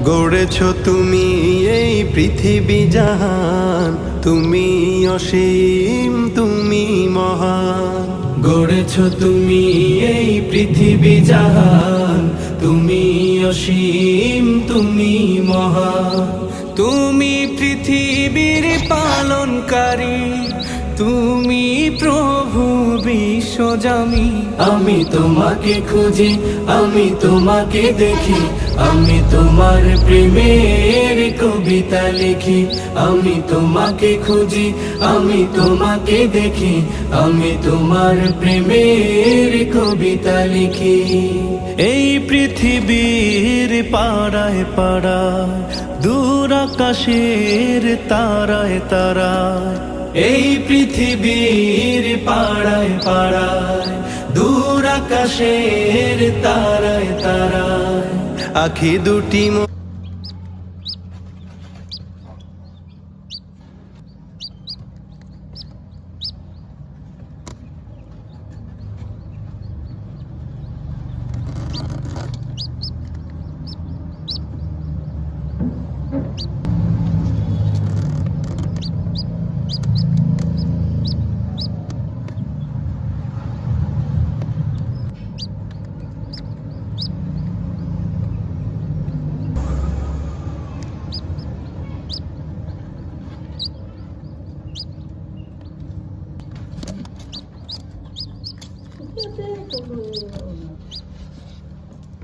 গড়েছ তুমি এই পৃথিবী জাহান, তুমি অসীম তুমি মহান। গড়েছ তুমি এই পৃথিবী জাহান, তুমি অসীম তুমি মহান। তুমি পৃথিবীর পালনকারী, তুমি প্রভু বিশ্বজামি। আমি তোমাকে খুঁজি, আমি তোমাকে দেখি, আমি তোমার প্রেমের কবিতা লিখি। আমি তোমাকে খুঁজি, আমি তোমাকে দেখি, আমি তোমার প্রেমের কবিতা লিখি। এই পৃথিবীর পাড়ায় পাড়ায়, দূর আকাশের তারায় তারায়। এই পৃথিবীর পাড়ায় পাড়ায়, দূর আকাশের তারায় তারায়। আখি দুটি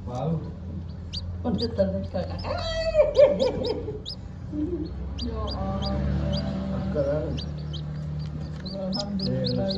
Wow. Ya Allah. Alhamdulillah.